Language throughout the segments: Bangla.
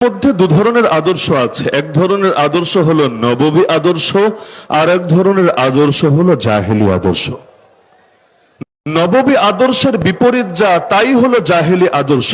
মধ্যে দু ধরনের আদর্শ আছে। এক ধরনের আদর্শ হলো নববী আদর্শ, আর এক ধরনের আদর্শ হলো জাহেলি আদর্শ। নববী আদর্শের বিপরীত যা, তাই হলো জাহেলি আদর্শ।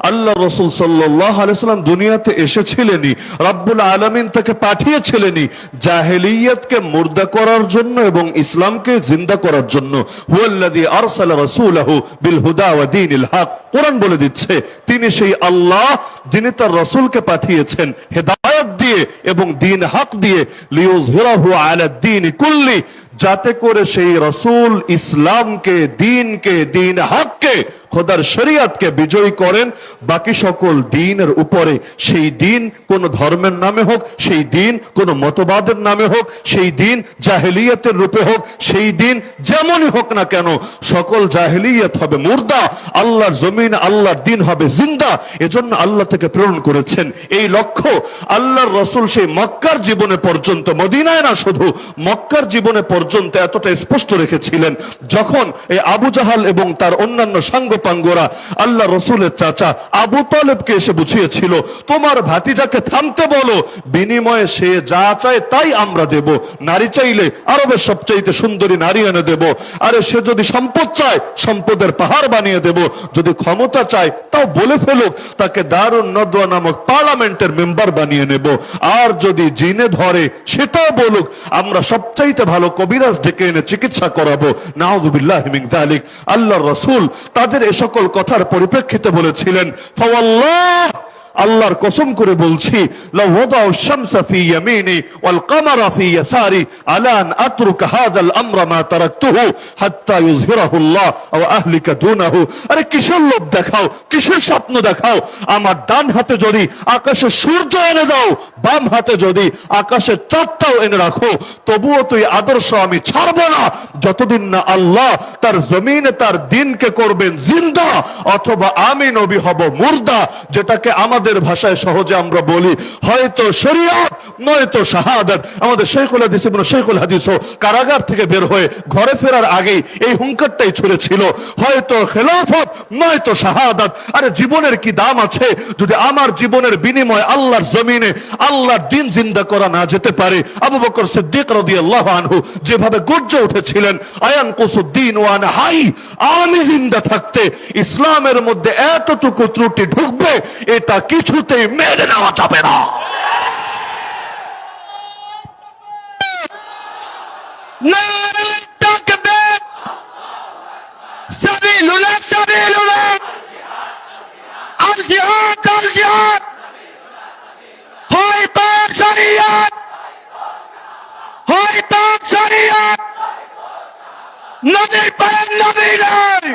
আল্লাহ রাসূল সাল্লাল্লাহু আলাইহি ওয়াসাল্লাম দুনিয়াতে এসেছিলেনই, রব্বুল আলামিন তাকে পাঠিয়েছিলেনই জাহেলিয়াতকে মুর্দা করার জন্য এবং ইসলামকে জিন্দা করার জন্য। হুয়াল্লাযী আরসালা রাসূলাহু বিল হুদা ওয়া দীনিল হক। কোরআন বলে দিচ্ছে তিনি সেই আল্লাহ যিনি তার রাসূলকে পাঠিয়েছেন হেদায়েত দিয়ে এবং দ্বীন হক দিয়ে, লিইয়ুযহিরাহু আলা দ্বীনি কুল্লি, যাতে করে সেই রাসূল ইসলামকে, দ্বীনকে, দ্বীন হককে, খোদার শরীয়তকে বিজয়ী করেন বাকি সকল দ্বীনের উপরে। সেই দ্বীন কোন ধর্মের নামে হোক, সেই দ্বীন কোন মতবাদের নামে হোক, সেই দ্বীন জাহেলিয়াতের রূপে হোক, সেই দ্বীন যেমনই হোক না কেন, সকল জাহেলিয়াত হবে মুর্দা, আল্লাহর জমিন আল্লাহর দ্বীন হবে জিন্দা। এজন্য আল্লাহ থেকে প্রেরণ করেছেন। এই লক্ষ্য আল্লাহর রাসূল সেই মক্কার জীবনে পর্যন্ত, মদিনায় না শুধু, মক্কার জীবনে পর্যন্ত এতটা স্পষ্ট রেখেছিলেন। যখন এই আবু জাহাল এবং তার অন্যান্য সাঙ্গ পাঙ্গোরা আল্লাহ রসুলের চাচা আবু তালেবকে এসে বুঝিয়েছিল, তোমার ভাতিজাকে থামতে বলো, বিনিময়ে সে যা চায় তাই আমরা দেব। নারী চাইলে আরবের সবচাইতে সুন্দরী নারী এনে দেব, আরে সে যদি সম্পদ চায় সম্পদের পাহাড় বানিয়ে দেব, যদি ক্ষমতা চায় তাও বলে ফেলুক, তাকে দারুন নদওয়া নামক পার্লামেন্টের মেম্বার বানিয়ে নেব। আর যদি জিনে ধরে সেটাও বলুক, আমরা সবচাইতে ভালো কবিরাজ ডেকে এনে চিকিৎসা করাবো। নাউযুবিল্লাহি মিন যালিক। আল্লাহর রাসূল তাদের সকল কথার পরিপ্রেক্ষিতে বলেছিলেন, ফাওয়াল্লাহ, আল্লাহর কসম করে বলছি, লাউ ওয়াদাউ শামসা ফি ইয়ামিনি ওয়াল কামারা ফি ইয়াসারি আলা আন আতরুকা হাযাল আমরা মা তারাকতুহু হাত্তা ইউযহিরাহু আল্লাহ ওয়া আহলিকা দুনাহু। আরে কিসের লোভ দেখাও, কিসের স্বপ্ন দেখাও? আমার ডান হাতে যদি আকাশে সূর্য এনে দাও, বাম হাতে যদি আকাশের চাঁদটাও এনে রাখো, তবুও তুই আদর্শ আমি ছাড়ব না, যতদিন না আল্লাহ তার জমিনে তার দ্বীনকে করবেন জিন্দা, অথবা আমি নবী হব মুর্দা, যেটাকে আমাদের ভাষায় সহজে আমরা বলি হয়তো শরীয়ত নয়তো শাহাদাত। আমাদের শেখুল হাদিস ইবনে শেখুল হাদিসও কারাগার থেকে বের হয়ে ঘরে ফেরার আগেই এই হুঙ্কারটাই ছুড়েছিল, হয়তো খেলাফত নয়তো শাহাদাত। আরে জীবনের কি দাম আছে যদি আমার জীবনের বিনিময়ে আল্লাহর জমিনে আল্লাহর দ্বীন জিন্দা করা না যেতে পারে? আবু বকর সিদ্দিক রাদিয়াল্লাহু আনহু যেভাবে গর্জে উঠেছিলেন, আয়ান কুসুদ্দিন ওয়া আনা হাই, আমি জিন্দা থাকতে ইসলামের মধ্যে এতটুকু ত্রুটি ঢুকবে এটা কিছুতেই মেনে নেওয়া যাবে না। নারে তাকবীর, সাবিলুল্লাহ সাবিলুল্লাহ, আল জিহাদ আল জিহাদ, হয়তো শরীয়ত হয়তো শরীয়ত, নবীর পরে নবী নয়,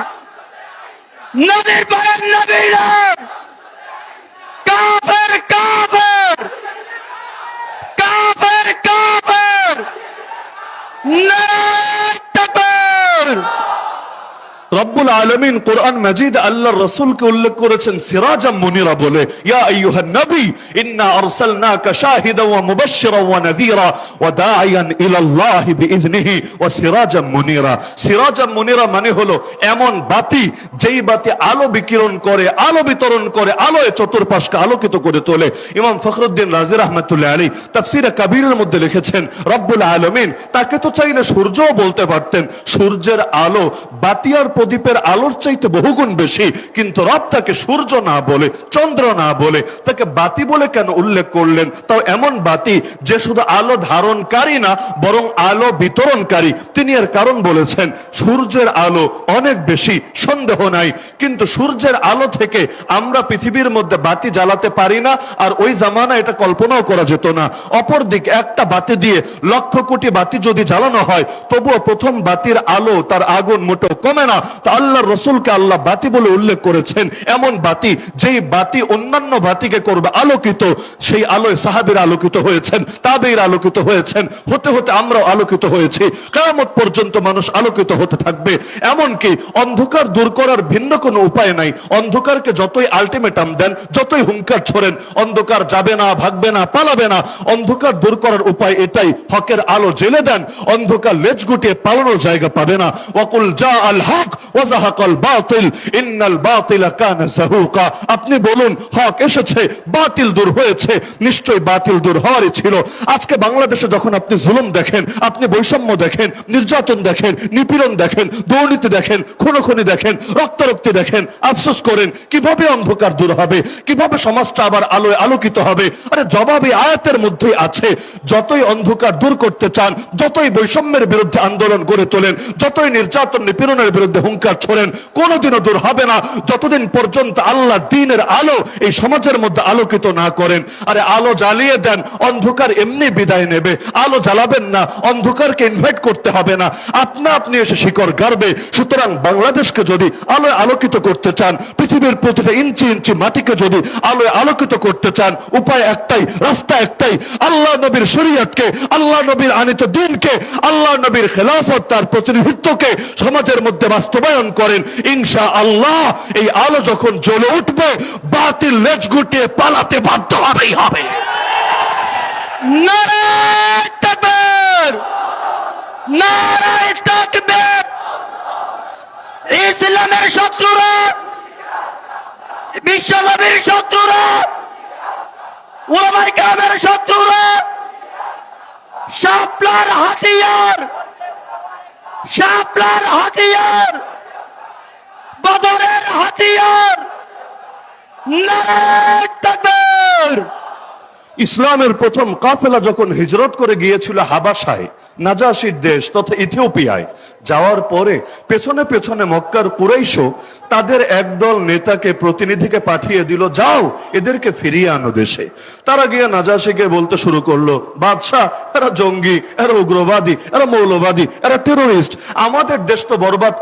নবীর পরে নবী নয়, কাফের কাফের কাফের কাফের, নারে তাকবীর। রব্বুল আলামিন কোরআন মাজিদ আল্লাহর রাসূলকে উল্লেখ করেছেন সিরাজাম মুনিরা বলে, ইয়া আইয়ুহান নবী ইন্না আরসালনাকা শাহিদান ওয়া মুবাশশিরান ওয়া নাযীরা ওয়া দাঈয়ান ইলাল্লাহি বিইذনিহি ওয়া সিরাজাম মুনিরা। সিরাজাম মুনিরা মানে হলো এমন বাতি যেই বাতি আলো বিকিরণ করে, আলো বিতরণ করে, আলোয় চতুর্পাশকে আলোকিত করে তোলে। ইমাম ফখরুদ্দিন রাজি রাহমাতুল্লাহ আলাইহি তাফসীরে কাবীরের মধ্যে লিখেছেন, রব্বুল আলামিন তাকে তো চাইলে সূর্যও বলতে পারতেন, সূর্যের আলো বাতি আর প্রদীপের আলোর চাইতে বহুগুণ বেশি, কিন্তু রব তাকে সূর্য না বলে, চন্দ্র না বলে, তাকে বাতি বলে কেন উল্লেখ করলেন? তাও এমন বাতি যে শুধু আলো ধারণকারী না বরং আলো বিতরণকারী। তিনি এর কারণ বলেছেন, সূর্যের আলো অনেক বেশি, সন্দেহ নাই, কিন্তু সূর্যের আলো থেকে আমরা পৃথিবীর মধ্যে বাতি জ্বালাতে পারি না, আর ওই জামানা এটা কল্পনাও করা যেত না। অপরদিকে একটা বাতি দিয়ে লক্ষ কোটি বাতি যদি জ্বালানো হয়, তবুও প্রথম বাতির আলো তার আগুন মোটেও কমে না। তা আল্লাহর রাসূলকে আল্লাহ বাতি বলে উল্লেখ করেছেন, এমন বাতি যেই বাতি অন্যান্য বাতিকে করবে আলোকিত। সেই আলোয় সাহাবীরা আলোকিত হয়েছেন, তাবেঈরা আলোকিত হয়েছেন, হতে হতে আমরাও আলোকিত হয়েছি। কিয়ামত পর্যন্ত মানুষ আলোকিত হতে থাকবে। এমনকি অন্ধকার দূর করার ভিন্ন কোনো উপায় নাই। অন্ধকারকে যতই আলটিমেটাম দেন, যতই হুঙ্কার ছোড়েন, অন্ধকার যাবে না, ভাগবে না, পালাবে না। অন্ধকার দূর করার উপায় এটাই, হকের আলো জ্বেলে দেন, অন্ধকার লেজ গুটিয়ে পালানোর জায়গা পাবে না। ওয়াকুল জা আল হক ওয়া জাহাকাল বাতিল ইন্নাল বাতিলা কানা যাহুকা। আপনি বলুন হক এসেছে, বাতিল দূর হয়েছে, নিশ্চয়ই বাতিল দূর হওয়ারই ছিল। আজকে বাংলাদেশে যখন আপনি জুলুম দেখেন, আপনি বৈষম্য দেখেন, নির্যাতন দেখেন, নিপীড়ন দেখেন, দুর্নীতি দেখেন, খুনোখুনি দেখেন, রক্তারক্তি দেখেন, আফসোস করেন কিভাবে অন্ধকার দূর হবে, কিভাবে সমাজটা আবার আলোয় আলোকিত হবে। আরে জবাবে আয়াতের মধ্যেই আছে, যতই অন্ধকার দূর করতে চান, যতই বৈষম্যের বিরুদ্ধে আন্দোলন গড়ে তোলেন, যতই নির্যাতন নিপীড়নের বিরুদ্ধে হুঙ্কার ছোড়েন, কোনোদিনও দূর হবে না যতদিন পর্যন্ত আল্লাহ দ্বীনের আলো এই সমাজের মধ্যে আলোকিত না করেন। আরে আলো জ্বালিয়ে দেন, অন্ধকার এমনি বিদায় নেবে। আলো জ্বালাবেন না, অন্ধকারকে ইনভাইট করতে হবে না, আপনা আপনি এসে শিকড় গাড়বে। সুতরাং বাংলাদেশকে যদি আলোয় আলোকিত করতে চান, পৃথিবীর প্রতিটা ইঞ্চি ইঞ্চি মাটিকে যদি আলোয় আলোকিত করতে চান, উপায় একটাই, রাস্তা একটাই, আল্লাহ নবীর শরীয়তকে, আল্লাহ নবীর আনিত দ্বীনকে, আল্লাহ নবীর খেলাফত, তার প্রতিনিধিত্বকে সমাজের মধ্যে বাস্তবায়ন করেন। ইনশাআল্লাহ এই আলো যখন জ্বলে উঠবে, বাতিল লেজ গুটিয়ে পালাতে বাধ্য হবেই হবে। নারায়ে তাকবীর, নারায়ে তাকবীর। ইসলামের শত্রুরা, বিশ্বনবীর শত্রুরা, উলামায়ে কেরামের শত্রুরা, শাপলার হাতিয়ার, শাপলার হাতিয়ার, বদরের হাতিয়ার। নারায়ে তাকবীর। ইসলামের প্রথম কাফেলা যখন হিজরত করে গিয়েছিল হাবাসায়, নাজাশির দেশ তথা ইথিওপিয়ায়, যাওয়ার পরে পেছনে পেছনে মক্কার কুরাইশও তাদের একদল নেতাকে, প্রতিনিধিকে পাঠিয়ে দিল, যাও এদেরকে ফিরিয়ে আনো দেশে। তারা গিয়ে নাজাশিকে বলতে শুরু করলো, বাদশাহ এরা জঙ্গি, এরা উগ্রবাদী, এরা মৌলবাদী, এরা টেরোরিস্ট, আমাদের দেশ তো বরবাদ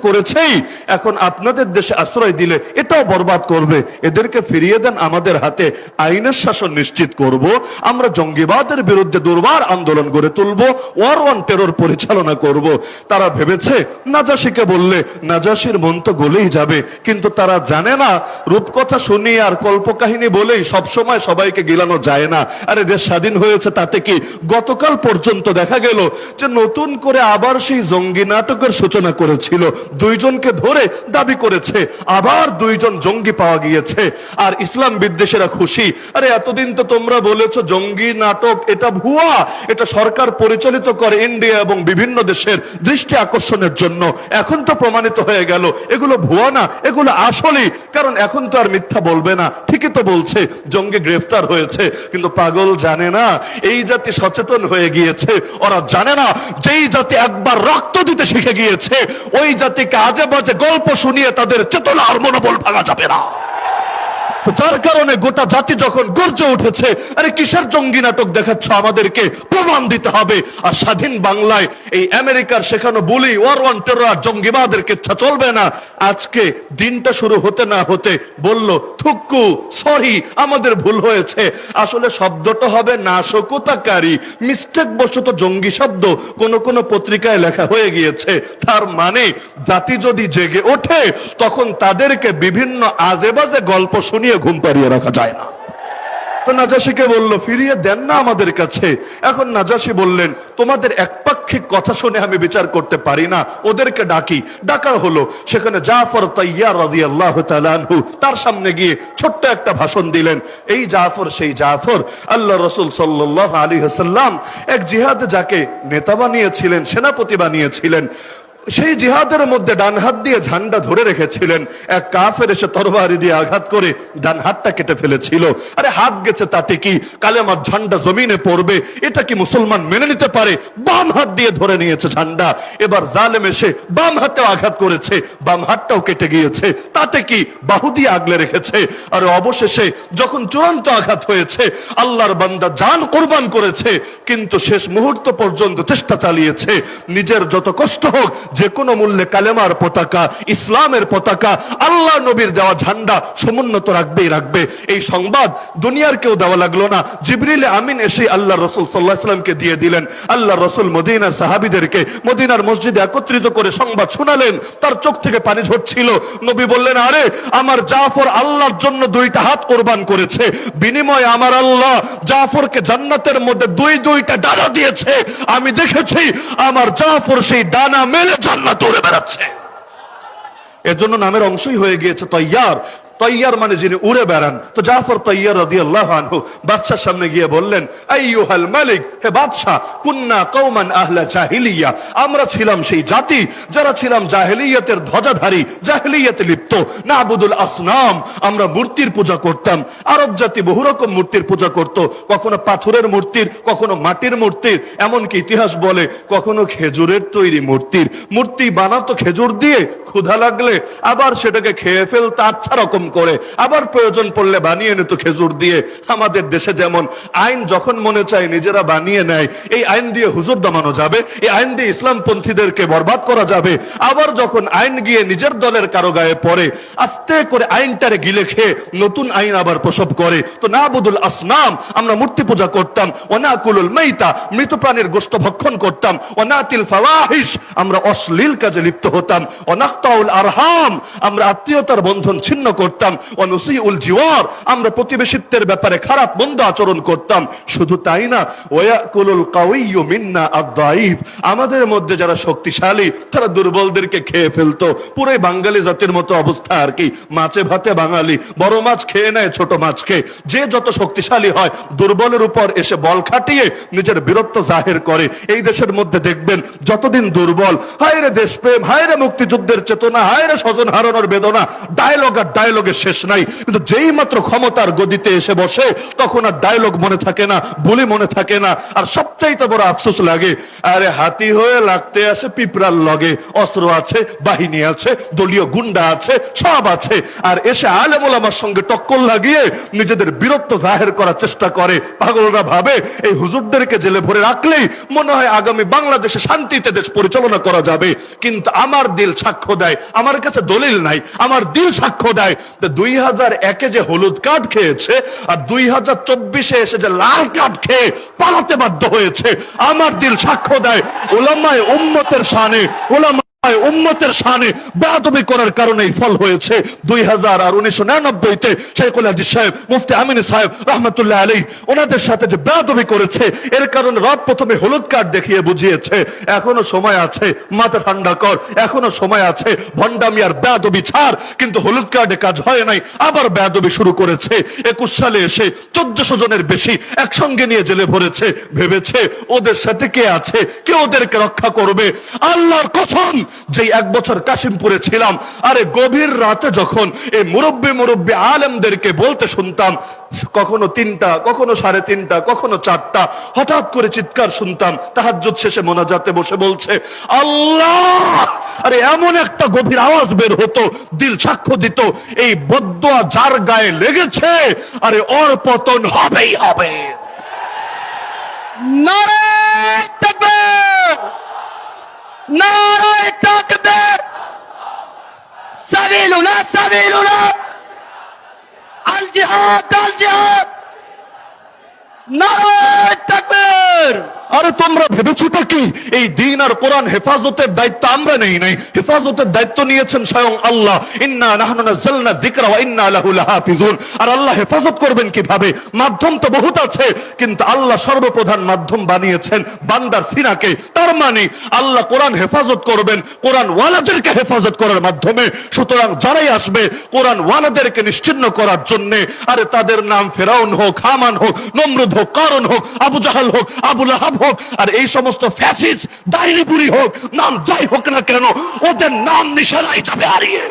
করেছেই, এখন আপনাদের দেশে আশ্রয় দিলে এটাও বরবাদ করবে, এদেরকে ফিরিয়ে দেন, আমাদের হাতে আইনের শাসন নিশ্চিত করব, আমরা জঙ্গিবাদের বিরুদ্ধে দুর্বার আন্দোলন গড়ে তুলব, ওয়ার অন টেরর পরিচালনা করব। তারা ভেবেছে নাজাশিকে বললে নাজাশির মন তো গলেই যাবে, কিন্তু তারা জানে না রূপকথা শুনিয়ে আর কল্পকাহিনী বলেই সবসময় সবাইকে গিলানো যায় না। আরে দেশ স্বাধীন হয়েছে তাতে কি, গতকাল পর্যন্ত দেখা গেল যে নতুন করে আবার সেই জঙ্গি নাটকের সূচনা করেছিল, দুইজনকে ধরে দাবি করেছে আবার দুইজন জঙ্গি পাওয়া গিয়েছে। আর ইসলাম বিদ্বেষীরা খুশি, আরে এতদিন তো তোমরা বলেছো জঙ্গি নাটক এটা ভুয়া, এটা সরকার পরিচালিত করে ইন্ডিয়া এবং বিভিন্ন দেশের দৃষ্টি আকর্ষণের জন্য, এখন তো প্রমাণিত হয়ে গেল এগুলো ভুয়া না, এগুলো আসলেই, কারণ এখন তো আর মিথ্যা বলবে না, ঠিকই তো বলছে, জঙ্গি গ্রেফতার হয়েছে। কিন্তু পাগল জানে না এই জাতি সচেতন হয়ে গিয়েছে, ওরা জানে না যেই জাতি একবার রক্ত দিতে শিখে গিয়েছে ওই জাতিকে আজে বাজে গল্প শুনিয়ে তাদের চেতনা আর মনোবল ভাঙা যাবে না। যার কারণে গোটা জাতি যখন গর্জে উঠেছে, আরে কিসের জঙ্গি নাটক দেখাচ্ছ, আমাদেরকে প্রমাণ দিতে হবে। আর স্বাধীন বাংলায় এই আমেরিকার শেখানো বুলি, ওয়ার অন টেরর, জঙ্গিবাদের কিচ্ছা চলবে না। আজকে দিনটা শুরু হতে না হতে বলল থুক্কু, সরি আমাদের ভুল হয়েছে, আসলে শব্দটা হবে নাশকতাকারী, মিস্টেক বশত জঙ্গি শব্দ কোন পত্রিকায় লেখা হয়ে গিয়েছে। তার মানে জাতি যদি জেগে ওঠে তখন তাদেরকে বিভিন্ন আজে বাজে গল্প শুনিয়ে ঘুম পাড়িয়ে রাখা যায় না। তো নাজাশিকে বলল ফিরিয়ে দেন না আমাদের কাছে। এখন নাজাশি বললেন তোমাদের একপাক্ষিক কথা শুনে আমি বিচার করতে পারি না, ওদেরকে ডাকি। ডাকা হলো, সেখানে জাফর তাইয়ার রাদিয়াল্লাহু তাআলা আনহু তার সামনে গিয়ে ছোট্ট একটা ভাষণ দিলেন। এই জাফর সেই জাফর, আল্লাহ রাসূল সাল্লাল্লাহু আলাইহি ওয়াসাল্লাম এক জিহাদে যাকে নেতা বানিয়েছিলেন, সেনাপতি বানিয়েছিলেন, সেই জিহাদের মধ্যে ডান হাত দিয়ে ঝান্ডা ধরে রেখেছিলেন। এক কাফের এসে তরবারি দিয়ে আঘাত করে ডান হাতটা কেটে ফেলেছিল। আরে হাত গেছে তাতে কি, কালেমার ঝান্ডা জমিনে পড়বে, এটা কি মুসলমান মেনে নিতে পারে? বাম হাত দিয়ে ধরে নিয়েছে ঝান্ডা। এবার জালেম এসে বাম হাতেও আঘাত করেছে, বাম হাতটাও কেটে গিয়েছে, তাতে কি, বাহু দিয়ে আগলে রেখেছে। আর অবশেষে যখন চূড়ান্ত আঘাত হয়েছে, আল্লাহর বান্দা জান কোরবান করেছে, কিন্তু শেষ মুহূর্ত পর্যন্ত চেষ্টা চালিয়েছে নিজের যত কষ্ট হোক যে কোনো মূল্যে কালেমার পতাকা, ইসলামের পতাকা, আল্লাহ নবীর দেওয়া ঝান্ডা সমুন্নত রাখবেই রাখবে। এই সংবাদ দুনিয়ার কেউ দেওয়া লাগলো না, জিবরিল আমিন এসে আল্লাহ রাসূল সাল্লাল্লাহু আলাইহি ওয়াসাল্লামকে দিয়ে দিলেন। আল্লাহ রাসূল মদিনার সাহাবীদেরকে মদিনার মসজিদে একত্রিত করে সংবাদ শোনালেন। তার চোখ থেকে পানি ঝরছিল। নবী বললেন, আরে আমার জাফর আল্লাহর জন্য দুইটা হাত কোরবান করেছে, বিনিময়ে আমার আল্লাহ জাফরকে জান্নাতের মধ্যে দুইটা ডানা দিয়েছে। আমি দেখেছি আমার জাফর সেই ডানা মেলে জান্নাতে উড়ে বেড়াচ্ছে। এজন্য নামের অংশই হয়ে গিয়েছে তৈয়ার। তৈয়ার মানে যিনি উড়ে বেড়ান। তো জাফর তৈয়ার রাদিয়াল্লাহু আনহু বাদশার সামনে গিয়ে বললেন, আইয়ুহাল মালিক, হে বাদশা, কুন্না কওমান আহলা জাহিলিয়া, আমরা ছিলাম সেই জাতি যারা ছিলাম জাহেলিয়াতের ধ্বজাধারী, জাহেলিয়াতে লিপ্ত। নাবুদুল আসনাম, আমরা মূর্তির পূজা করতাম। আরব জাতি বহু রকম মূর্তির পূজা করত, কখনো পাথরের মূর্তির, কখনো মাটির মূর্তির, এমনকি ইতিহাস বলে কখনো খেজুরের তৈরি মূর্তির। মূর্তি বানাতো খেজুর দিয়ে, ক্ষুধা লাগলে আবার সেটাকে খেয়ে ফেলতে আচ্ছা রকম করে, আবার প্রয়োজন পড়লে বানিয়ে নিত খেজুর দিয়ে। আমাদের দেশে যেমন আইন যখন মনে চায় নিজেরা বানিয়ে নেয়, এই আইন দিয়ে হুজুর দমানো যাবে, এই আইন দিয়ে ইসলামপন্থীদেরকে বরবাদ করা যাবে। আবার যখন আইন গিয়ে নিজের দলের কারো গায়ে পড়ে, আস্তে করে আইনটারে গিলে খেয়ে নতুন আইন আবার প্রসব করে। তো নাবুদুল আসনাম, আমরা মূর্তি পূজা করতাম। ওয়ানাকুলুল মাইতা, মৃত প্রাণীর গোশত ভক্ষণ করতাম। ওয়ানাতিল ফাওয়াহিশ, আমরা অশ্লীল কাজে লিপ্ত হতাম। ওয়ানাকতাউল আরহাম, আমরা আত্মীয়তার বন্ধন ছিন্ন করতাম। ওয়ানুসিউল জিওয়ার, আমরা প্রতিবেশিত্বের ব্যাপারে খারাপ মন্দ আচরণ করতাম। শুধু তাই না, ওয়ায়াকুলুল কাওয়িয়্যু মিন্না আদ-দাঈফ, আমাদের মধ্যে যারা শক্তিশালী তারা দুর্বলদেরকে খেয়ে ফেলতো। পুরোই বাঙালি জাতির মতো অবস্থা আর কি, মাছে ভাতে বাঙালি, বড় মাছ খেয়ে নেয় ছোট মাছকে। যে যত শক্তিশালী হয় দুর্বলের উপর এসে বল খাটিয়ে নিজের বীরত্ব জাহির করে। এই দেশের মধ্যে দেখবেন যতদিন দুর্বল, হায় রে দেশপ্রেম, হায় রে মুক্তিযুদ্ধের চেতনা, হায় রে স্বজন হারানোর বেদনা, ডায়লগ আর ডায়লগের শেষ নাই। কিন্তু যেই মাত্র ক্ষমতার গদিতে এসে বসে, তখন আর ডায়লগ মনে থাকে না, বলি মনে থাকে না। আর সবচাইতে বড় আফসোস লাগে, আরে হাতি হয়ে লাগতে আসে পিঁপড়ার লগে, অস্ত্র আছে, বাহিনী আছে, দলীয় গুন্ডা আছে, সব আছে, আর এসে আলেম ওলামার সঙ্গে টক্কর লাগিয়ে নিজেদের বীরত্ব জাহির করার চেষ্টা করে। পাগলরা ভাবে এই হুজুরদেরকে জেলে ভরে রাখলেই মনে হয় আগামী বাংলাদেশে শান্তিতে দেশ পরিচালনা করা যাবে। কিন্তু আমার দিল সাক্ষ্য দেয়, আমার কাছে দলিল নাই, আমার দিল সাক্ষ্য দেয় 2001-এ যে হলুদ কার্ড খেয়েছে আর 2024-এ এসে যে লাল কার্ড খেয়ে পালাতে বাধ্য হয়েছে, আমার দিল সাক্ষ্য দেয় উলামায়ে উম্মতের শানে, উম্মতের শানে বেয়াদবি করার কারণেই ফল হয়েছে। 2000 আর 1999-তে শেখুল হাদিস সাহেব, মুফতি আমিন সাহেব রাহমাতুল্লাহ আলাইহি, ওনাদের সাথে যে বেয়াদবি করেছে, এর কারণে রব প্রথমে হলুদ কার্ড দেখিয়ে বুঝিয়েছে এখনো সময় আছে, মাথা ঠান্ডা কর, এখনো সময় আছে, ভন্ডামি আর বেয়াদবি ছাড়। কিন্তু হলুদ কার্ডে কাজ হয় নাই, আবার বেয়াদবি শুরু করেছে। 21 সালে এসে 1400 জনের বেশি একসঙ্গে নিয়ে জেলে ভরেছে। ভেবেছে ওদের সাথে কে আছে, কে ওদেরকে রক্ষা করবে। আল্লাহর কসম, যে 1 বছর কাশিমপুরে ছিলাম, আরে গভীর রাতে যখন এই মুরব্বি আলেমদেরকে বলতে শুনতাম, কখনো 3টা, কখনো 3:30, কখনো 4টা, হঠাৎ করে চিৎকার শুনতাম, তাহাজ্জুদ শেষে মোনাজাতে বসে বলছে আল্লাহ। আরে এমন একটা গভীর আওয়াজ বের হতো, দিল সাক্ষ্য দিত এই বদদুয়া যার গায়ে লেগেছে, আরে ওর পতন হবেই হবে। নারে তাকবীর, নারে তাকবীর, সাবিলুনা সাবিলুনা, আল জিহাদ আল জিহাদ, নারে তাকবীর। আরে তোমরা ভেবেছো কি এই দিন আর কোরআন হেফাজতের দায়িত্ব আমরা নেই নাই? হেফাজতের দায়িত্ব নিয়েছেন স্বয়ং আল্লাহ। ইন্না নাহনু নাযালনা যিকরা ওয়া ইন্না লাহু লাহাফিজুন। আর আল্লাহ হেফাজত করবেন কিভাবে? মাধ্যম তো বহুত আছে, কিন্তু আল্লাহ সর্বপ্রধান মাধ্যম বানিয়েছেন বান্দার সিনাকে। তার মানে আল্লাহ কোরআন হেফাজত করবেন কোরআন ওয়ালাদেরকে হেফাজত করার মাধ্যমে। সুতরাং যারাই আসবে কোরআন ওয়ালাদেরকে নিশ্চিহ্ন করার জন্য, আরে তাদের নাম ফেরাউন হোক, হামান হোক, নমরুদ হোক, কারুন হোক, আবু জাহাল হোক, আবু লাহাব হোক, আর এই সমস্ত ফ্যাসিস্ট ডাইনিপুরি হোক, নাম যাই হোক না কেন, ওদের নাম নিশানায় যাবে হারিয়ে।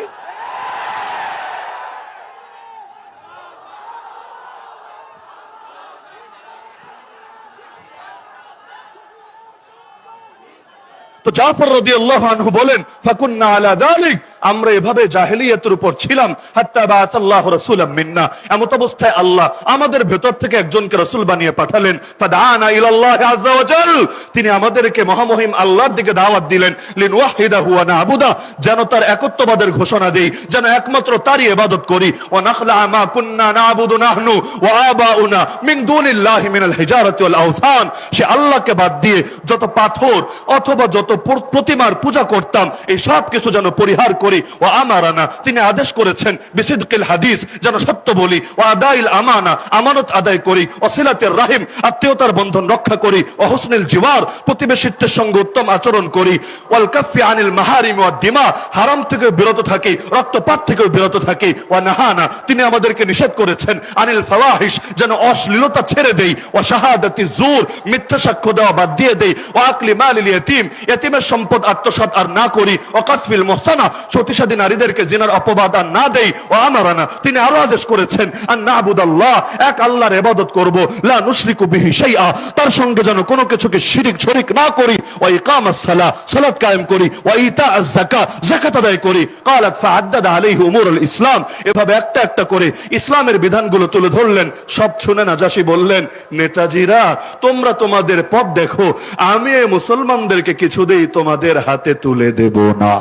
তো জাফর রাদিয়াল্লাহু আনহু বলেন, ফাকুন্না আলা যালিক, আমরা এভাবে জাহেলিয়াতের উপর ছিলাম, হাত্তা বাআসাল্লাহু রাসূলাম মিন্না, এমত অবস্থায় আল্লাহ আমাদের ভেতর থেকে একজনকে রাসূল বানিয়ে পাঠালেন। ফাদানা ইলাল্লাহি আযজা ওয়া জাল, তিনি আমাদেরকে মহামহিম আল্লাহর দিকে দাওয়াত দিলেন। লিনওয়াহিদাহু ওয়া না'বুদা, যেন তার একত্ববাদের ঘোষণা দেই, যেন একমাত্র তারই ইবাদত করি। ওয়া নাখলা মা কুন্না না'বুদু নাহনু ওয়া আবাউনা মিন দুনিল্লাহি মিনাল হিজারাতি ওয়াল আওসান, সে আল্লাহকে বাদ দিয়ে যত পাথর অথবা যত প্রতিমার পূজা করতাম, এই সব কিছু যেন পরিহার করি। করি ওয়া আমারানা, তিনি আদেশ করেছেন বিসিদকিল হাদিস, যেন সত্য বলি, ওয়া আদাইল আমানা, আমানত আদায় করি, ওয়া সিলাতির রাহিম, আত্মীয়তার বন্ধন রক্ষা করি, ওয়া হুসনিল জিওয়ার, প্রতিবেশীত্বের সঙ্গে উত্তম আচরণ করি, ওয়াল কাফি আনিল মাহারিম ওয়াদ দিমা, হারাম থেকে বিরত থাকি, রক্তপাত থেকে বিরত থাকি, ওয়া নাহানা, তিনি আমাদেরকে নিষেধ করেছেন আনিল ফাওয়াহিশ, যেন অশ্লীলতা ছেড়ে দেই, ওয়া শাহাদাতি জুর, মিথ্যা সাক্ষ্য দেওয়া বাদ দিয়ে দেই, ওয়া আকলি মালিল ইয়াতীম, ইয়াতীমের সম্পদ আত্মসাৎ আর না করি, ওয়া কাসফিল মুহসানা, সতীসাধী নারীদেরকে জিনার অপবাদ আর না দেই, ওয়া আমারানা, তিনি আরো আদেশ করেছেন আন নাবুদাল্লাহ, এক আল্লাহর ইবাদত করব, লা নুশরিকু বিহি শাইআ, তার সঙ্গে যেন কোনো কিছুকে শিরিক শরীক না করি, ওয়া ইকামাস সালাহ, সালাত কায়েম করি, ওয়া ইতাআজ যাকাত, যাকাত আদায় করি। ক্বালাত ফাআদ্দাদা আলাইহি উমুরুল ইসলাম, এভাবে একটা একটা করে ইসলামের বিধানগুলো তুলে ধরলেন। সব শুনে নাজাশী বললেন, নেতাজিরা তোমরা তোমাদের পথ দেখো, আমি এই মুসলমানদেরকে কিছুতেই তোমাদের হাতে তুলে দেব না।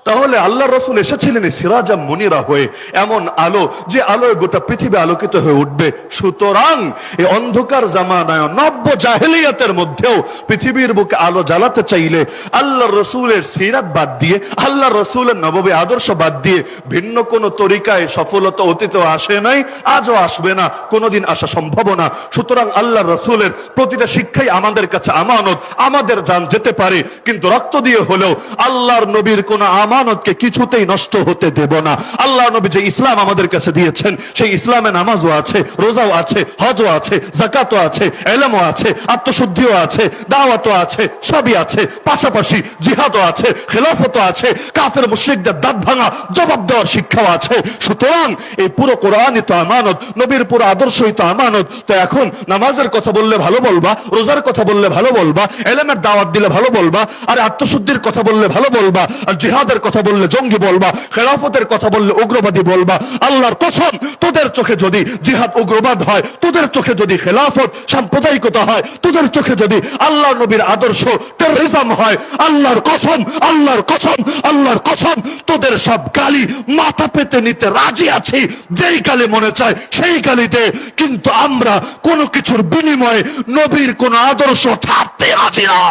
তাহলে আল্লাহ রসুল এসেছিলেন সিরাজা মুনিরা হয়ে, এমন আলো যে আলোয় গোটা পৃথিবী আলোকিত হয়ে উঠবে। সুতরাং এই অন্ধকার জামানায় নব্য জাহেলিয়াতের মধ্যেও পৃথিবীর বুকে আলো জ্বালাতে চাইলে আল্লাহ রসুলের সিরাত বাদ দিয়ে, আল্লাহ রসুলের নববী আদর্শ বাদ দিয়ে ভিন্ন কোন তরিকায় সফলতা অতীতেও আসে নাই, আজও আসবে না, কোনোদিন আসা সম্ভব না। সুতরাং আল্লাহ রসুলের প্রতিটা শিক্ষাই আমাদের কাছে আমানত, আমাদের জান যেতে পারে কিন্তু রক্ত দিয়ে হলেও আল্লাহর নবীর কোন আমানতকে কিছুতেই নষ্ট হতে দেব না। আল্লাহ নবী যে ইসলাম আমাদের কাছে দিয়েছেন, সেই ইসলামে নামাজও আছে, রোজাও আছে, হজও আছে, যাকাতও আছে, ইলমও আছে, আত্মশুদ্ধিও আছে, দাওয়াতও আছে, সবই আছে। পাশাপাশি জিহাদও আছে, খেলাফতও আছে, কাফের মুশরিকদের দাঁত ভাঙা জবাব দেওয়ার শিক্ষাও আছে। সুতরাং এই পুরো কোরআনই তো আমানত, নবীর পুরো আদর্শই তো আমানত। তো এখন নামাজের কথা বললে ভালো বলবা, রোজার কথা বললে ভালো বলবা, ইলমের দাওয়াত দিলে ভালো বলবা, আর আত্মশুদ্ধির কথা বললে ভালো বলবা, আর জিহাদের কথা বললে জঙ্গি বলবা, খেলাফতের কথা বললে উগ্রবাদী বলবা। আল্লাহর কসম, তোদের চোখে যদি জিহাদ উগ্রবাদ হয়, তোদের চোখে যদি খেলাফত সাম্প্রদায়িকতা হয়, তোদের চোখে যদি আল্লাহ নবীর আদর্শ টেররিজম হয়, আল্লাহর কসম, আল্লাহর কসম, আল্লাহর কসম, তোদের সব গালি মাথা পেতে নিতে রাজি আছি। যেই গালি মনে চায় সেই গালিতে, কিন্তু আমরা কোনো কিছুর বিনিময়ে নবীর কোন আদর্শ ছাড়তে রাজি না।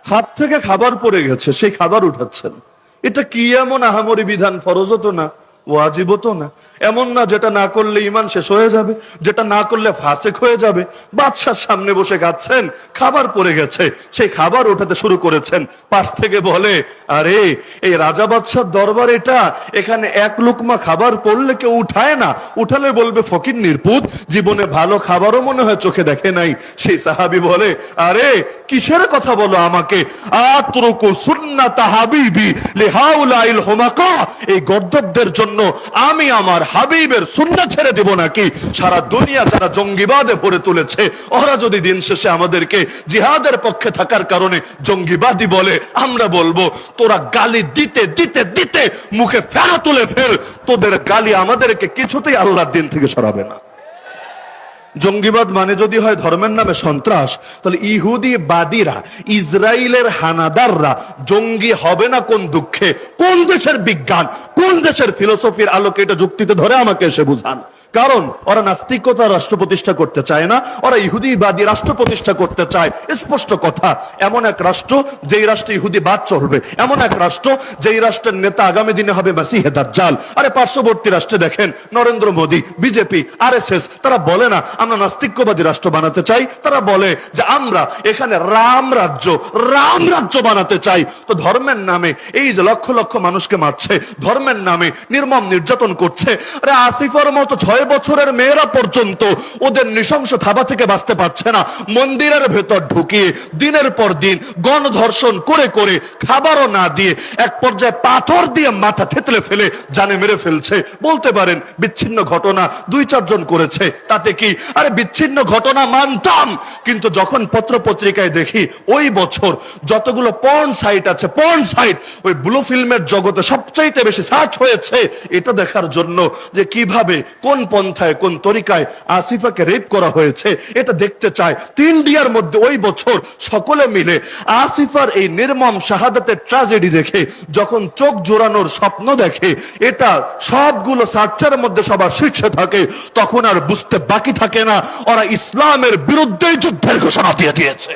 হাত থেকে খাবার পড়ে গেছে, সেই খাবার উঠাচ্ছেন। এটা কি এমন আহামরি বিধান? ফরজও তো না, ওয়াজিবও তো না, এমন না যেটা না করলে ঈমান শেষ হয়ে যাবে, যেটা না করলে ফাসেক হয়ে যাবে। বাদশার সামনে বসে খাচ্ছেন, খাবার পড়ে গেছে, সেই খাবার উঠাতে শুরু করেছেন। পাশ থেকে বলে, আরে এই রাজা বাদশার দরবার এটা, এখানে এক লুকমা খাবার পড়লে কেউ উঠায় না, উঠালে বলবে ফকির নির্পুত, জীবনে ভালো খাবারও মনে হয় চোখে দেখে নাই। সেই সাহাবী বলে, আরে কিসের কথা বলো আমাকে? আতরুকু সুন্নাতা হাবিবি লিহাউলাইল হুমাকা, এই গর্দবদের জন্য আমি আমার হাবিবের সুন্নাত ছেড়ে দেব নাকি? সারা দুনিয়া যারা জঙ্গিবাদে ভরে তুলেছে, ওরা যদি দিন শেষে আমাদেরকে জিহাদের পক্ষে থাকার কারণে জঙ্গিবাদী বলে, আমরা বলবো তোরা গালি দিতে দিতে দিতে মুখে ফেনা তুলে ফেল, তোদের গালি আমাদেরকে কিছুতেই আল্লাহর দিন থেকে সরাবে না। জঙ্গিবাদ মানে যদি হয় ধর্মের নামে সন্ত্রাস, তাহলে ইহুদি বাদীরা, ইসরায়েলের হানাদাররা জঙ্গি হবে না কোন দুঃখে? কোন দেশের বিজ্ঞান, কোন দেশের ফিলোসফির আলোকে এটা যুক্তিতে ধরে আমাকে এসে বুঝান। কারণ ওরা নাস্তিকতা রাষ্ট্র প্রতিষ্ঠা করতে চায় না, ওরা ইহুদিবাদী রাষ্ট্র প্রতিষ্ঠা করতে চায়। স্পষ্ট কথা, এমন এক রাষ্ট্র যেই রাষ্ট্রে ইহুদিবাদ চলবে, এমন এক রাষ্ট্র যেই রাষ্ট্রের নেতা আগামী দিনে হবে মাসিহে দাজ্জাল। আরে পার্শ্ববর্তী রাষ্ট্রে দেখেন নরেন্দ্র মোদী, বিজেপি, আরএসএস, তারা বলে না আমরা নাস্তিকবাদী রাষ্ট্র বানাতে চাই, তারা বলে যে আমরা এখানে রাম রাজ্য বানাতে চাই। তো ধর্মের নামে এই যে লক্ষ লক্ষ মানুষকে মারছে, ধর্মের নামে নির্মম নির্যাতন করছে। আরে আসিফার মতো 6 বছরের মেয়েরা পর্যন্ত ওদের নৃশংস থাবা থেকে বাঁচতে পারছে না। মন্দিরের ভেতর ঢুকিয়ে দিনের পর দিন গণধর্ষণ করে করে, খাবারও না দিয়ে, এক পর্যায়ে পাথর দিয়ে মাথা থেতলে ফেলে জানে মেরে ফেলছে। বলতে পারেন বিচ্ছিন্ন ঘটনা 2-4 জন করেছে, তাতে কি? আরে বিচ্ছিন্ন ঘটনা মানতাম, কিন্তু যখন পত্র পত্রিকায় দেখি ওই বছর যতগুলো পর্ন সাইট আছে, পর্ন সাইট ওই ব্লু ফিল্মের জগতে সবচাইতে বেশি সার্চ হয়েছে, এটা দেখার জন্য যে কিভাবে কোন পন্থায় কোন তরিকায় আসিফাকে রেপ করা হয়েছে এটা দেখতে চায়। ইন্ডিয়ার মধ্যে ওই বছর সকলে মিলে আসিফার এই নির্মম শাহাদাতের ট্র্যাজেডি দেখে যখন চোখ জোড়ানোর স্বপ্ন দেখে, এটা সবগুলো সার্চের মধ্যে সবার শীর্ষে থাকে, তখন আর বুঝতে বাকি থাকে না ওরা ইসলামের বিরুদ্ধে যুদ্ধের ঘোষণা দিয়ে দিয়েছে।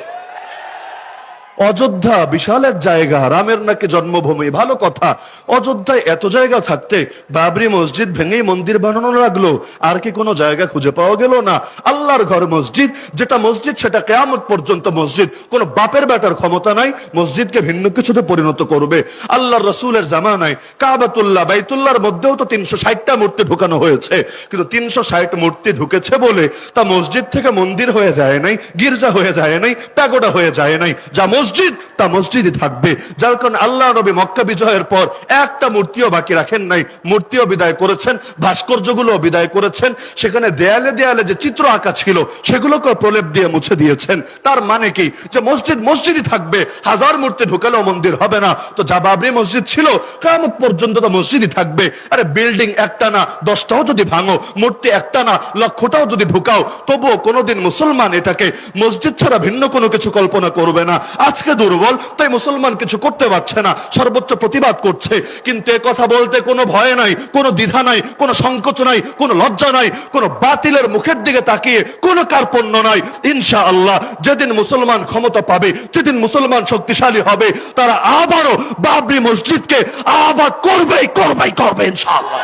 অযোধ্যা বিশাল এক জায়গা, রামের নাকি জন্মভূমি, ভালো কথা। অযোধ্যায় এত জায়গা থাকতে বাবরি মসজিদ ভেঙেই মন্দির বানানো লাগলো, আর কি কোনো জায়গা খুঁজে পাওয়া গেল না? আল্লাহর ঘর মসজিদ, যেটা মসজিদ সেটা কিয়ামত পর্যন্ত মসজিদ, কোন বাপের বেটার ক্ষমতা নাই মসজিদকে ভিন্ন কিছুতে পরিণত করবে। আল্লাহর রাসূলের জামানায় কাবাতুল্লাহ বাইতুল্লাহর মধ্যেও তো 360টা মূর্তি ঢুকানো হয়েছে, কিন্তু 360 মূর্তি ঢুকেছে বলে তা মসজিদ থেকে মন্দির হয়ে যায় নাই, গির্জা হয়ে যায় নাই, প্যাগোডা হয়ে যায় নাই। যা মসজিদ তা মসজিদই থাকবে। যার কারণে আল্লাহ নবী মক্কা বিজয়ের পর একটা মূর্তিও বাকি রাখেন নাই, মূর্তিও বিদায় করেছেন, ভাস্কর্যগুলো বিদায় করেছেন। সেখানে দেয়ালে দেয়ালে যে চিত্র আঁকা ছিল সেগুলোকে প্রলেপ দিয়ে মুছে দিয়েছেন। তার মানে কি যে মসজিদ মসজিদই থাকবে, হাজার মূর্তি ঢুকালেও মন্দির হবে না। তো যা বাবরি মসজিদ ছিল কিয়ামত পর্যন্ত তো মসজিদই থাকবে। আরে বিল্ডিং একটা না 10টাও যদি ভাঙো, মূর্তি একটা না লক্ষটাও যদি ঢুকাও, তবুও কোনোদিন মুসলমান এটাকে মসজিদ ছাড়া ভিন্ন কোনো কিছু কল্পনা করবে না। আজকে দুর্বল তাই মুসলমান কিছু করতে পারছে না, সর্বোচ্চ প্রতিবাদ করছে। কিন্তু এ কথা বলতে কোনো ভয় নাই, কোনো দ্বিধা নাই, কোনো সংকোচ নাই, কোনো লজ্জা নাই, কোনো বাতিলের মুখের দিকে তাকিয়ে কোনো কার্পণ্য নাই। ইনশাআল্লাহ যেদিন মুসলমান ক্ষমতা পাবে, যেদিন মুসলমান শক্তিশালী হবে, তারা আবারও বাবরি মসজিদকে আবার করবেই করবেই করবে ইনশাআল্লাহ।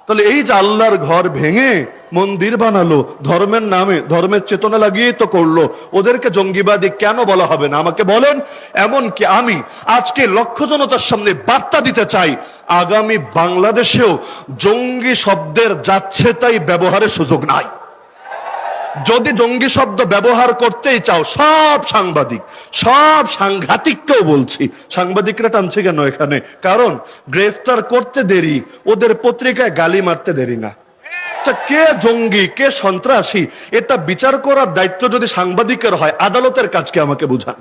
তাহলে এই যে আল্লাহর ঘর ভেঙে মন্দির বানালো, ধর্মের নামে ধর্মের চেতনা লাগিয়ে তো করলো, ওদেরকে জঙ্গিবাদী কেন বলা হবে না আমাকে বলেন? এমনকি আমি আজকে লক্ষ জনতার সামনে বার্তা দিতে চাই, আগামী বাংলাদেশেও জঙ্গি শব্দের যাচ্ছে তাই ব্যবহারের সুযোগ নাই। যদি জঙ্গি শব্দ ব্যবহার করতেই চাও, সব সাংবাদিক, সব সাংঘাতিককেও বলছি, সাংবাদিকরা টানছে কেন এখানে? কারণ গ্রেফতার করতে দেরি, ওদের পত্রিকায় গালি মারতে দেরি না। কে জঙ্গি কে সন্ত্রাসী এটা বিচার করার দায়িত্ব যদি সাংবাদিকের হয়, আদালতের কাজকে আমাকে বুঝান।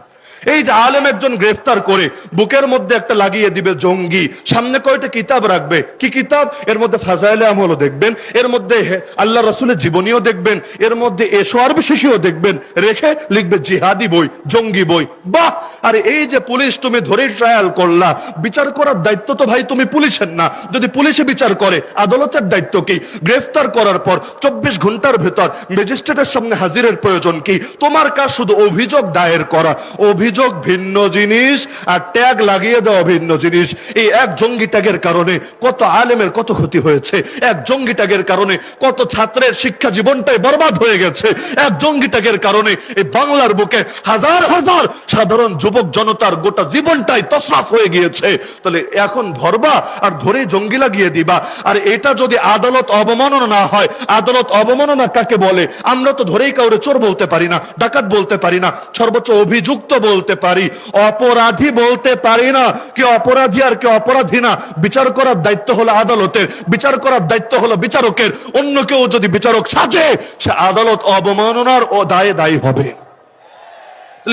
এই যে আলেম একজন গ্রেফতার করে বুকের মধ্যে একটা লাগিয়ে দিবে জঙ্গি, সামনে কয়টা কিতাব রাখবে, কি কিতাব? এর মধ্যে ফাজাইলে আমলও দেখবেন, এর মধ্যে আল্লাহ রাসূলের জীবনীও দেখবেন, এর মধ্যে এশো আরবি শিখিও দেখবেন, রেখে লিখবে জিহাদি বই, জঙ্গি বই। বাহ! আরে এই যে পুলিশ তুমি ধরে ট্রায়াল করলা, বিচার করার দায়িত্ব তো ভাই তুমি পুলিশের না। যদি পুলিশে বিচার করে, আদালতের দায়িত্ব কি? গ্রেফতার করার পর 24 ঘন্টার ভেতর ম্যাজিস্ট্রেটের সামনে হাজিরের প্রয়োজন কি? তোমার কাজ শুধু অভিযোগ দায়ের করা। অভিযোগ ভিন্ন জিনিস আর ট্যাগ লাগিয়ে দেওয়া ভিন্ন জিনিস। এই এক জঙ্গি ট্যাগের কারণে কত আলেমের কত ক্ষতি হয়েছে, এক জঙ্গি ট্যাগের কারণে কত ছাত্রের শিক্ষা জীবনটাই বরবাদ হয়ে গেছে, এক জঙ্গি ট্যাগের কারণে এই বাংলার বুকে হাজার হাজার সাধারণ যুবক জনতার গোটা জীবনটাই তছনছ হয়ে গিয়েছে। তাহলে এখন ধরবা আর ধরে জঙ্গি লাগিয়ে দিবা। আর এটা যদি আদালত অবমাননা না হয়, আদালত অবমাননা কাকে বলে? আমরা তো ধরেই কাউরে চোর বলতে পারি না, ডাকাত বলতে পারি না, সর্বোচ্চ অভিযুক্ত বলতে পারি, অপরাধী বলতে পারি না। কে অপরাধী আর কে অপরাধী না বিচার করার দায়িত্ব হলো আদালতের, বিচার করার দায়িত্ব হলো বিচারকের। অন্য কেউ যদি বিচারক সাজে, সে আদালত অবমাননার ও দায়ে দায়ী হবে।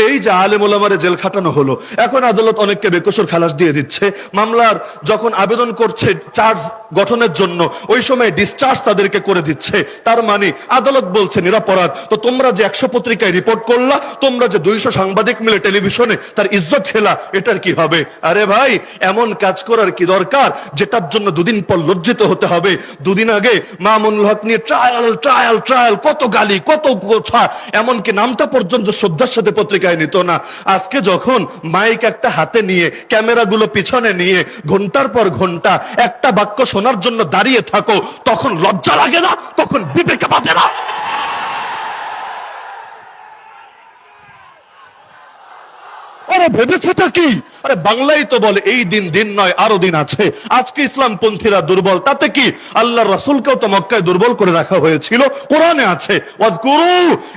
এই যে আলেম ওলামারে জেল খাটানো হলো, এখন আদালত অনেককে বেকসুর খালাস দিয়ে দিচ্ছে। মামলার যখন আবেদন করছে চার্জ গঠনের জন্য, ওই সময় ডিসচার্জ তাদেরকে করে দিচ্ছে। তার মানে আদালত বলছে নিরপরাধ। তো তোমরা যে 100 পত্রিকায় রিপোর্ট করলা, তোমরা যে 200 সাংবাদিক মিলে টেলিভিশনে তার ইজ্জত খেলা, এটার কি হবে? আরে ভাই, এমন কাজ করার কি দরকার যেটার জন্য দুদিন পর লজ্জিত হতে হবে? দুদিন আগে মামুনুল হক নিয়ে ট্রায়াল ট্রায়াল ট্রায়াল, কত গালি, কত কথা, এমনকি নামটা পর্যন্ত শ্রদ্ধার সাথে পত্রিকায় নিত না। আজকে যখন মাইক একটা হাতে নিয়ে, ক্যামেরাগুলো পিছনে নিয়ে ঘন্টার পর ঘন্টা একটা বাক্য শোনার জন্য দাঁড়িয়ে থাকো, তখন লজ্জা লাগে না? তখন বিবেকে বাঁধে না? আরে ভেবেছেটা কি? আরে বাংলাই তো বলে এই দিন দিন নয়, আরো দিন আছে। আজকে ইসলামপন্থীরা দুর্বল, তাতে কি? আল্লাহর রাসূলকেও তো মক্কায় দুর্বল করে রাখা হয়েছিল, কোরআনে আছে ওয়াজকুরু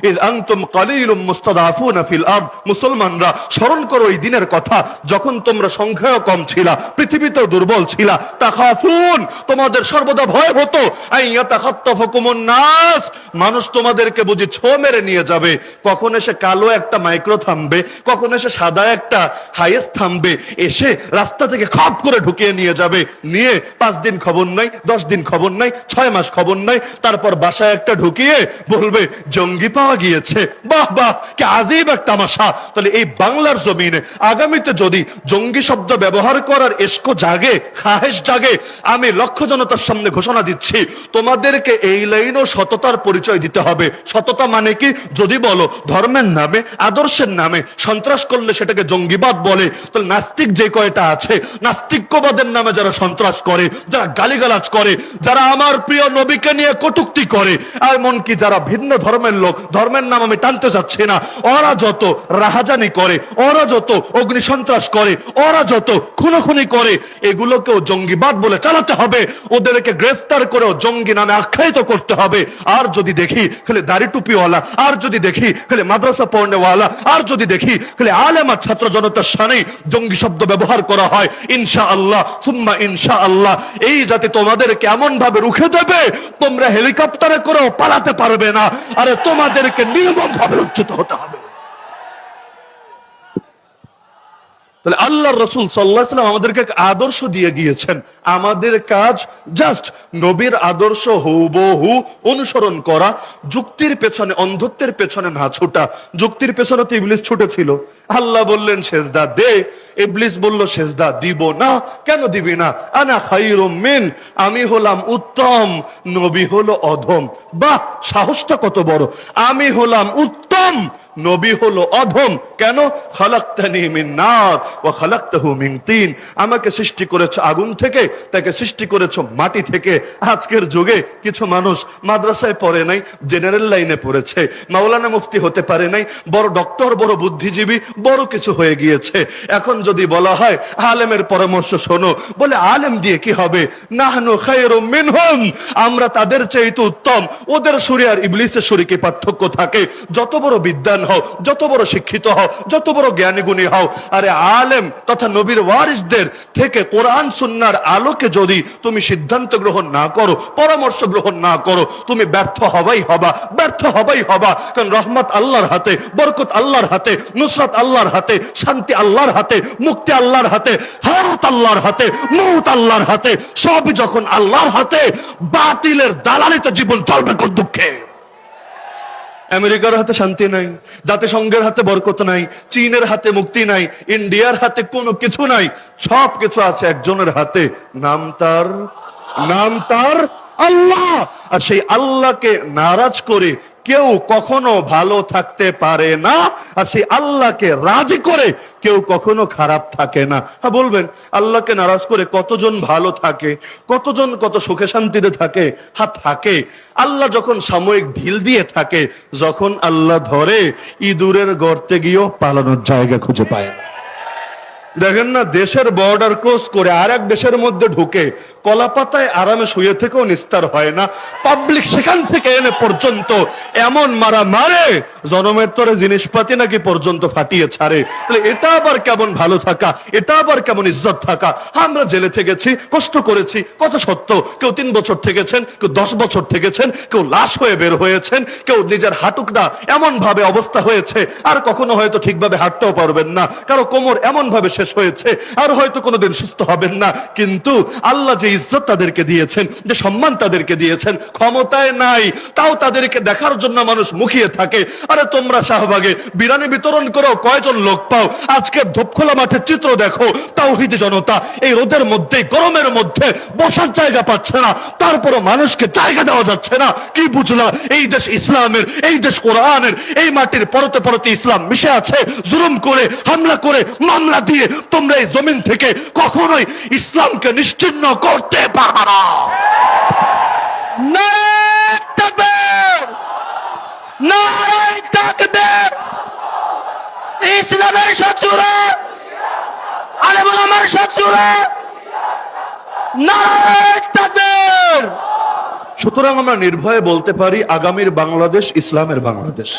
ইয আনতুম কালিলুম মুস্তাদাফুনা ফিল আরদ। মুসলমানরা স্মরণ করো এই দিনের কথা, যখন তোমরা সংখ্যায় কম ছিলা, পৃথিবীতেও দুর্বল ছিলা। তাখাফুন, তোমাদের সর্বদা ভয় হতো, আইয়াতাখাত্তাফুকুমুন নাস, মানুষ তোমাদেরকে বুঝি ছো মেরে নিয়ে যাবে। কখন এসে কালো একটা মাইক্রো থামবে, কখন এসে সাদা একটা হাইয়েস্ট থামবে, এসে রাস্তা থেকে খপ করে ঢুকিয়ে নিয়ে যাবে, নিয়ে 5 দিন খবর নাই, 10 দিন খবর নাই, 6 মাস খবর নাই, তারপর বাসায় একটা ঢুকিয়ে বলবে জঙ্গি পাওয়া গিয়েছে। বাহ বাহ, কি আজীব একটা তামাশা। তাহলে এই বাংলার জমিনে আগামীতে যদি জঙ্গি শব্দ ব্যবহার করার এসকো জাগে, খাহেশ জাগে, আমি লক্ষ জনতার সামনে ঘোষণা দিচ্ছি, তোমাদেরকে এই লাইনও সততার পরিচয় দিতে হবে। সততা মানে কি? যদি বলো ধর্মের নামে, আদর্শের নামে সন্ত্রাস করলে সেটাকে জঙ্গিবাদ বলে, তাহলে নাস্তিক যে কয়টা আছে, নাস্তিক্যবাদের নামে যারা সন্ত্রাস করে, যারা গালিগালাজ করে, যারা আমার প্রিয় নবীকে নিয়ে কটূক্তি করে, এমনকি যারা ভিন্ন ধর্মের লোক, ধর্মের নাম আমি টানতে যাচ্ছি না, ওরা যত রাহাজানি করে, ওরা যত অগ্নি সন্ত্রাস করে, ওরা যত খুনোখুনি করে, এগুলোকেও জঙ্গিবাদ বলে চালাতে হবে। ওদেরকে গ্রেফতার করেও জঙ্গি নামে আখ্যায়িত করতে হবে। আর যদি দেখি খালি দাড়ি টুপিওয়ালা, আর যদি দেখি খালি মাদ্রাসা পড়নেওয়ালা, আর যদি দেখি খালি আলেমা ছাত্র জনতার সামনে জঙ্গি শব্দ ব্যবহার করা হয়, ইনশাআল্লাহ সুম্মা ইনশাআল্লাহ এই জাতি তোমাদেরকে এমন ভাবে রুখে দেবে, তোমরা হেলিকপ্টারে করেও পালাতে পারবে না। আরে তোমাদেরকে নির্মম ভাবে উচ্চিত হতে হবে। তাহলে আল্লাহর রাসূল সাল্লাল্লাহু আলাইহি ওয়াসাল্লাম আমাদেরকে এক আদর্শ দিয়ে গিয়েছেন। আমাদের কাজ জাস্ট নবীর আদর্শ হুবহু অনুসরণ করা, যুক্তির পেছনে, অন্ধত্বের পেছনে না ছোটা। যুক্তির পেছনে তো ইবলিস ছুটেছিল। আল্লাহ বললেন সেজদা দে, ইবলিস বলল সেজদা দিব না। কেন দিবি না? আনা খায়রুম মিন, আমি হলাম উত্তম, নবী হলো অধম। বাহ, সাহসটা কত বড়! আমি হলাম উত্তম, নবী হলো অধম। কেন? খালাকতানি মিন নার ওয়া খালাকতাহু মিন তিন, আমাকে সৃষ্টি করেছো আগুন থেকে, তাকে সৃষ্টি করেছো মাটি থেকে। আজকের যুগে কিছু মানুষ মাদ্রাসায় পড়ে নাই, জেনারেল লাইনে পড়েছে, মাওলানা মুফতি হতে পারে নাই, বড় ডক্টর, বড় বুদ্ধিজীবী, বড় কিছু হয়ে গিয়েছে। এখন যদি বলা হয় আলেমের পরামর্শ শোনো, বলে আলেম দিয়ে কি হবে? নাহনু খায়রুম মিনহুম, আমরা তাদের চাইতে উত্তম। ওদের সুরে আর ইবলিসের সুরে কি পার্থক্য থাকে? যত বড় বিদ্বান হও, যত বড় শিক্ষিত হও, যত বড় জ্ঞানী গুণী হও, আরে আলেম তথা নবীর ওয়ারিসদের থেকে কোরআন সুন্নাহর আলোকে যদি তুমি সিদ্ধান্ত গ্রহণ না করো, পরামর্শ গ্রহণ না করো, তুমি ব্যর্থ হবাই হবা, ব্যর্থ হবাই হবা। কারণ রহমত আল্লাহর হাতে, বরকত আল্লাহর হাতে, নুসরাত আল্লাহর হাতে, শান্তি আল্লাহর হাতে, মুক্তি আল্লাহর হাতে, হায়াত আল্লাহর হাতে, মউত আল্লাহর হাতে। সবই যখন আল্লাহর হাতে, বাতিলের দালালিতে জীবন চলবে কোন দুঃখে? আমেরিকার হাতে শান্তি নাই, জাতিসংঘের হাতে বরকত নাই, চীনের হাতে মুক্তি নাই, ইন্ডিয়ার হাতে কোনো কিছু নাই। সব কিছু আছে একজনের হাতে, নাম তার আল্লাহ। আর সেই আল্লাহকে নারাজ করে কেউ কখনো ভালো থাকতে পারে না, আর সেই আল্লাহকে রাজি করে কেউ কখনো খারাপ থাকে না। হ্যাঁ, বলবেন আল্লাহকে নারাজ করে কতজন ভালো থাকে, কতজন কত সুখে শান্তিতে থাকে? হ্যাঁ থাকে। আল্লাহ যখন সাময়িক ঢিল দিয়ে থাকে, যখন আল্লাহ ধরে, ইঁদুরের গর্তে গিয়েও পালানোর জায়গা খুঁজে পায় না। দেখেন না, দেশের বর্ডার ক্রস করে আর এক দেশের মধ্যে ঢুকে কলাপাতায় আরামে শুয়ে থেকেও নিস্তার হয় না, পাবলিক সেখান থেকে এনে পর্যন্ত এমন মারা মারে, জনমের তরে জিনিসপাতি নাকি পর্যন্ত ফাটিয়ে ছাড়ে। তাহলে এটা আবার কেমন ভালো থাকা, এটা আবার কেমন ইজ্জত থাকা? আমরা জেলে থেকেছি, কষ্ট করেছি, কত সত্য। কেউ 3 বছর থেকেছেন, কেউ 10 বছর থেকেছেন, কেউ লাশ হয়ে বের হয়েছেন, কেউ নিজের হাঁটুকটা এমন ভাবে অবস্থা হয়েছে আর কখনো হয়তো ঠিকভাবে হাঁটতেও পারবেন না, কারো কোমর এমন ভাবে শেষ হয়েছে আর হয়তো কোনোদিন সুস্থ হবেন না। কিন্তু আল্লাহ যে ইজ্জত তাদেরকে দিয়েছেন, যে সম্মান তাদেরকে দিয়েছেন, ক্ষমতায় নাই তাও তাদেরকে দেখার জন্য মানুষ মুখিয়ে থাকে। আরে তোমরা শাহবাগে বিরানি বিতরণ করো, কয়জন লোক পাও? আজকে ধূপখোলা মাঠের চিত্র দেখো, তাওহীদি জনতা এই রোদের মধ্যে, গরমের মধ্যে বসার জায়গা পাচ্ছে না, তারপরও মানুষকে জায়গা দেওয়া যাচ্ছে না। কি বুঝলা? এই দেশ ইসলামের, এই দেশ কোরআনের, এই মাটির পরতে পরতে ইসলাম মিশে আছে। জুলুম করে, হামলা করে, মামলা দিয়ে তোমরা এই জমিন থেকে কখনোই ইসলামকে নিশ্চিহ্ন করতে পারবে না। নারে তাকবীর, নারে তাকবীর। ইসলামের শত্রুরা, আলেম ওলামার শত্রুরা, নারে তাকবীর। সুতরাং আমরা নির্ভয়ে বলতে পারি, আগামীর বাংলাদেশ ইসলামের বাংলাদেশ,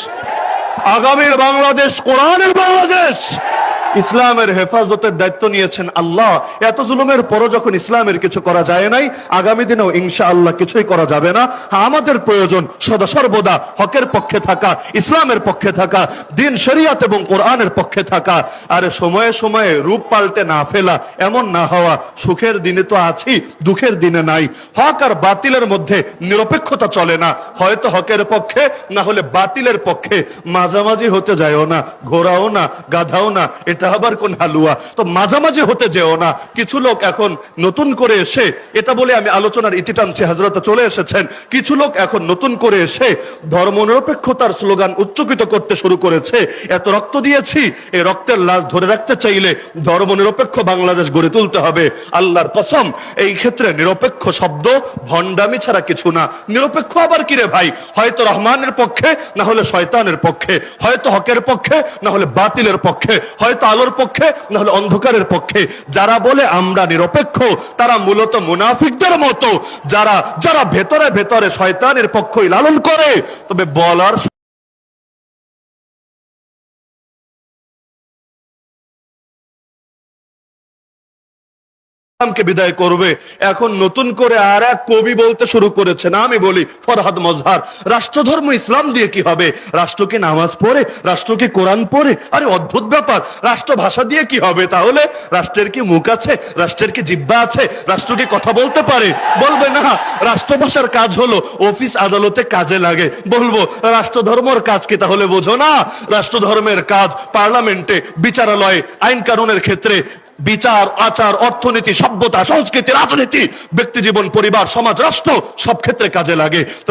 আগামীর বাংলাদেশ কোরআনের বাংলাদেশ, ইসলামের হেফাজতের দায়িত্ব নিয়েছেন আল্লাহ। এত জুলুমের পরও যখন ইসলামের কিছু করা যায় নাই, আগামী দিনেও ইনশাআল্লাহ কিছুই করা যাবে না। আমাদের প্রয়োজন সদা সর্বদা হকের পক্ষে থাকা, ইসলামের পক্ষে থাকা, দিন শরিয়ত এবং কোরআনের পক্ষে থাকা। আর সময়ে সময়ে রূপ পাল্টে না ফেলা, এমন না হওয়া। সুখের দিনে তো আছি, দুঃখের দিনে নাই। হক আর বাতিলের মধ্যে নিরপেক্ষতা চলে না, হয়তো হকের পক্ষে না হলে বাতিলের পক্ষে। মাঝামাঝি হতে যায়ও না, ঘোরাও না, গাধাও না, এটা আবার কোন হালুয়া। তো মাঝামাঝি হতে যেও না। কিছু লোক এখন নতুন করে এসে, এটা বলে আমি আলোচনার ইতি টানছি, হযরত চলে এসেছেন। কিছু লোক এখন নতুন করে এসে ধর্মনিরপেক্ষতার স্লোগান উচ্চকিত করতে শুরু করেছে। এত রক্ত দিয়েছি, এই রক্তের লাশ ধরে রাখতে চাইলে ধর্মনিরপেক্ষ বাংলাদেশ গড়ে তুলতে হবে। আল্লাহর কসম, এই ক্ষেত্রে নিরপেক্ষ শব্দ ভণ্ডামি ছাড়া কিছু না। নিরপেক্ষ আবার কি রে ভাই? হয়তো রহমানের পক্ষে, না হলে শয়তানের পক্ষে, হয়তো হকের পক্ষে, না হলে বাতিলের পক্ষে, হয়তো আলোর পক্ষে, না হলে অন্ধকারের পক্ষে। যারা বলে আমরা নিরপেক্ষ, তারা মূলত মুনাফিকদের মতো, যারা যারা ভেতরে ভেতরে শয়তানের পক্ষই লালন করে। তবে বলার কে বিদায় করবে। এখন নতুন করে আর এক কবি বলতে শুরু করেছে, না আমি বলি ফরহাদ মজহার, রাষ্ট্রধর্ম ইসলাম দিয়ে কি হবে? রাষ্ট্র কি নামাজ পড়ে? রাষ্ট্র কি কোরআন পড়ে? আরে অদ্ভুত ব্যাপার। রাষ্ট্র ভাষা দিয়ে কি হবে তাহলে? রাষ্ট্রের কি মুখ আছে? রাষ্ট্রের কি জিহ্বা আছে? রাষ্ট্র কি কথা বলতে পারে? বলবে না। রাষ্ট্রভাষার কাজ হলো অফিস আদালতে কাজে লাগে। বলবো রাষ্ট্রধর্মের কাজ কি তাহলে বোঝো না? রাষ্ট্রধর্মের কাজ পার্লামেন্টে, বিচারালয়ে, আইন কানুনের ক্ষেত্রে, বিচার, আচার, অর্থনীতি, সভ্যতা, সংস্কৃতি, রাজনীতি, ব্যক্তি জীবন, পরিবার, সমাজ, রাষ্ট্র, সব ক্ষেত্রে কাজে লাগে। তো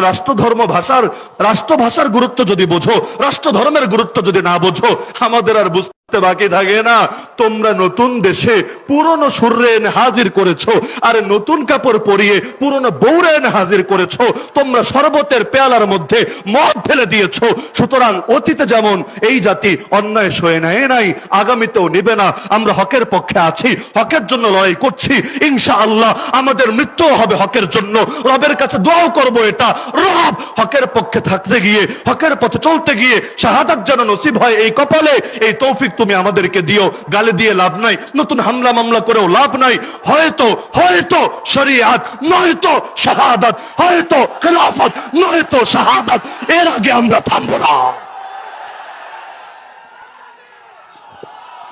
রাষ্ট্রভাষার গুরুত্ব যদি বোঝো, রাষ্ট্র ধর্মের গুরুত্ব যদি না বোঝো, আমাদের আর বুঝতে বাকি থাকে না। তোমরা নতুন দেশে পুরনো সুররে এনে হাজির করেছো, আর নতুন কাপড় পরিয়ে পুরনো বউরে এনে হাজির করেছো। তোমরা শরবতের পেয়ালার মধ্যে মদ ফেলে দিয়েছো। সুতরাং অতীতে যেমন এই জাতি অন্যায় সয়ে নেয় নাই, আগামীতেও নিবে না। আমরা হকের পক্ষে আছি, হকের জন্য লড়াই করছি। ইনশাআল্লাহ আমাদের মৃত্যু হবে হকের জন্য। রবের কাছে দোয়া করব এটা, রব হকের পক্ষে থাকতে গিয়ে, হকের পথে চলতে গিয়ে শাহাদাত যেন নসিব হয় এই কপালে। এই তৌফিক তুমি আমাদেরকে দিও। গালি দিয়ে লাভ নাই, নতুন হামলা মামলা করেও লাভ নাই। হয়তো হয়তো শরিয়াত, নয়তো শাহাদাত, হয়তো খেলাফত, নয়তো শাহাদাত। এর আগে আমরা থামবো না।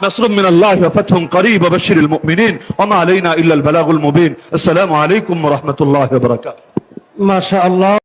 نصر من الله وفتح قريب وبشر المؤمنين وما علينا إلا البلاغ المبين. السلام عليكم ورحمة الله وبركاته. ما شاء الله.